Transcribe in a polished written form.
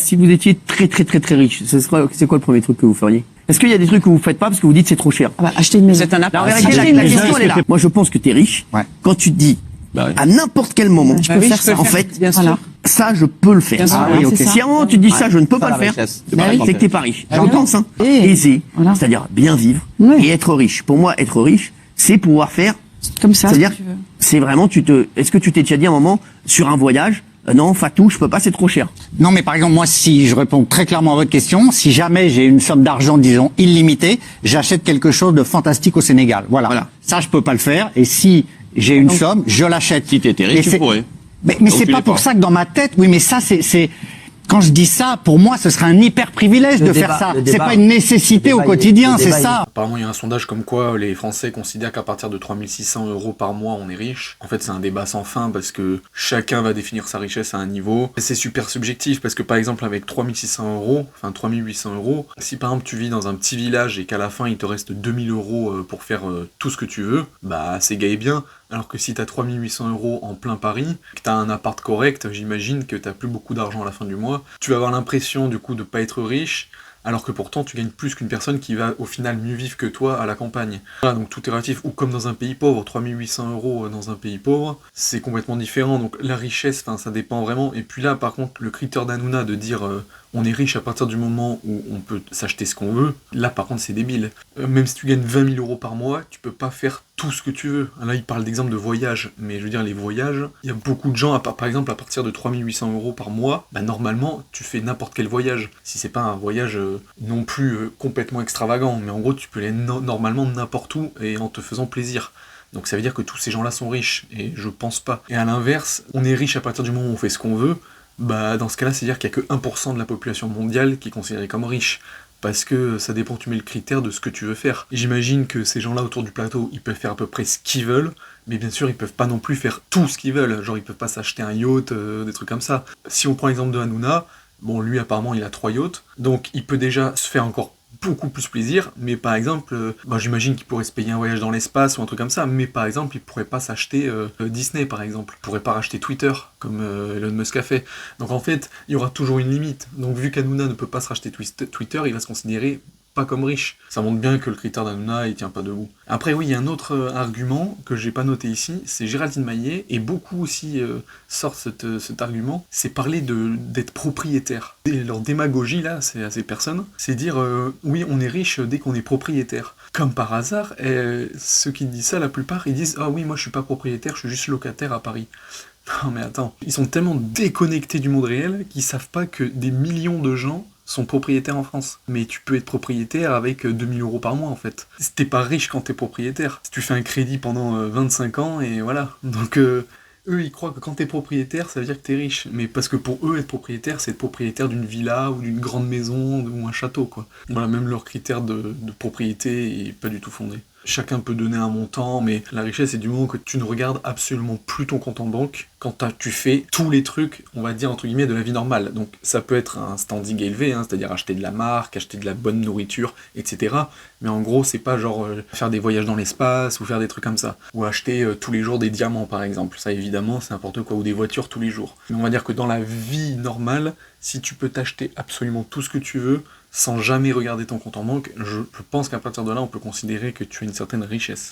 si vous étiez très très très très riche, c'est quoi le premier truc que vous feriez? Est-ce qu'il y a des trucs que vous faites pas parce que vous dites c'est trop cher? Acheter une maison. C'est un appart. En vérité, la question elle est là. Moi je pense que t'es riche. Ouais. Quand tu te dis à n'importe quel moment, Je peux faire ça. en fait, Bien sûr. ça je peux le faire. Bien sûr. Ah, Ouais, ok. c'est ça. Si à un moment tu te dis ça, je ne peux pas la le faire, richesse. c'est que t'es pas riche. Ah Je oui. pense, hein. Et- Aisé, voilà. c'est-à-dire bien vivre Ouais. et être riche. Pour moi, être riche, c'est pouvoir faire. Comme ça. C'est-à-dire, si tu veux. c'est vraiment, est-ce que tu t'es déjà dit à un moment, sur un voyage, non, Fatou, je peux pas, c'est trop cher. Non, mais par exemple, moi, si je réponds très clairement à votre question, si jamais j'ai une somme d'argent, disons, illimitée, j'achète quelque chose de fantastique au Sénégal. Voilà. Ça, je peux pas le faire. Et si j'ai une somme, je l'achète. Si t'étais riche, Et tu c'est- pourrais. Mais Donc c'est tu pas l'es pour pas. ça que dans ma tête, oui, mais ça, c'est, quand je dis ça, pour moi, ce serait un hyper privilège de faire ça. C'est pas une nécessité au quotidien, c'est ça. Apparemment, il y a un sondage comme quoi les Français considèrent qu'à partir de 3600 € par mois, on est riche. En fait, c'est un débat sans fin parce que chacun va définir sa richesse à un niveau. Et c'est super subjectif parce que par exemple, avec 3600 €, enfin 3800 €, si par exemple tu vis dans un petit village et qu'à la fin il te reste 2000 € pour faire tout ce que tu veux, bah c'est gay et bien. Alors que si t'as 3800 € en plein Paris, que t'as un appart correct, j'imagine que t'as plus beaucoup d'argent à la fin du mois, tu vas avoir l'impression du coup de pas être riche, alors que pourtant tu gagnes plus qu'une personne qui va au final mieux vivre que toi à la campagne. Voilà, donc tout est relatif. Ou comme dans un pays pauvre, 3800 € dans un pays pauvre, c'est complètement différent. Donc la richesse, ça dépend vraiment. Et puis là, par contre, le critère d'Hanouna de dire on est riche à partir du moment où on peut s'acheter ce qu'on veut, là par contre c'est débile. Même si tu gagnes 20 000 € par mois, tu peux pas faire tout ce que tu veux. Là il parle d'exemple de voyage, mais je veux dire les voyages, il y a beaucoup de gens, par exemple à partir de 3800 € par mois, bah normalement tu fais n'importe quel voyage. Si c'est pas un voyage non plus complètement extravagant, mais en gros tu peux aller normalement n'importe où et en te faisant plaisir. Donc ça veut dire que tous ces gens-là sont riches, et je pense pas. Et à l'inverse, on est riche à partir du moment où on fait ce qu'on veut, bah dans ce cas-là, c'est-à-dire qu'il y a que 1% de la population mondiale qui est considérée comme riche. Parce que ça dépend, tu mets le critère de ce que tu veux faire. Et j'imagine que ces gens-là autour du plateau, ils peuvent faire à peu près ce qu'ils veulent, mais bien sûr, ils peuvent pas non plus faire tout ce qu'ils veulent. Genre, ils peuvent pas s'acheter un yacht, des trucs comme ça. Si on prend l'exemple de Hanouna, bon, lui, apparemment, il a 3 yachts, donc il peut déjà se faire encore beaucoup plus plaisir, mais par exemple, j'imagine qu'il pourrait se payer un voyage dans l'espace ou un truc comme ça, mais par exemple, il pourrait pas s'acheter Disney, par exemple. Il pourrait pas racheter Twitter, comme Elon Musk a fait. Donc en fait, il y aura toujours une limite. Donc vu qu'Hanouna ne peut pas se racheter Twitter, il va se considérer pas comme riche. Ça montre bien que le critère d'Hanouna, il tient pas debout. Après oui, il y a un autre argument que j'ai pas noté ici, c'est Géraldine Maillet, et beaucoup aussi sortent cet argument, c'est parler d'être propriétaire. Et leur démagogie là, c'est à ces personnes, c'est dire oui, on est riche dès qu'on est propriétaire. Comme par hasard, ceux qui disent ça, la plupart, ils disent ah oui, moi je suis pas propriétaire, je suis juste locataire à Paris. Non mais attends, ils sont tellement déconnectés du monde réel qu'ils savent pas que des millions de gens sont propriétaires en France. Mais tu peux être propriétaire avec 2000 € par mois en fait. T'es pas riche quand t'es propriétaire. Si tu fais un crédit pendant 25 ans et voilà. Donc eux ils croient que quand t'es propriétaire ça veut dire que t'es riche. Mais parce que pour eux être propriétaire c'est être propriétaire d'une villa ou d'une grande maison ou un château quoi. Voilà, même leur critère de propriété est pas du tout fondé. Chacun peut donner un montant, mais la richesse, c'est du moment que tu ne regardes absolument plus ton compte en banque quand tu fais tous les trucs, on va dire, entre guillemets, de la vie normale. Donc ça peut être un standing élevé, c'est-à-dire acheter de la marque, acheter de la bonne nourriture, etc. Mais en gros, c'est pas genre faire des voyages dans l'espace ou faire des trucs comme ça. Ou acheter tous les jours des diamants, par exemple. Ça, évidemment, c'est n'importe quoi. Ou des voitures tous les jours. Mais on va dire que dans la vie normale, si tu peux t'acheter absolument tout ce que tu veux, sans jamais regarder ton compte en banque, je pense qu'à partir de là, on peut considérer que tu as une certaine richesse.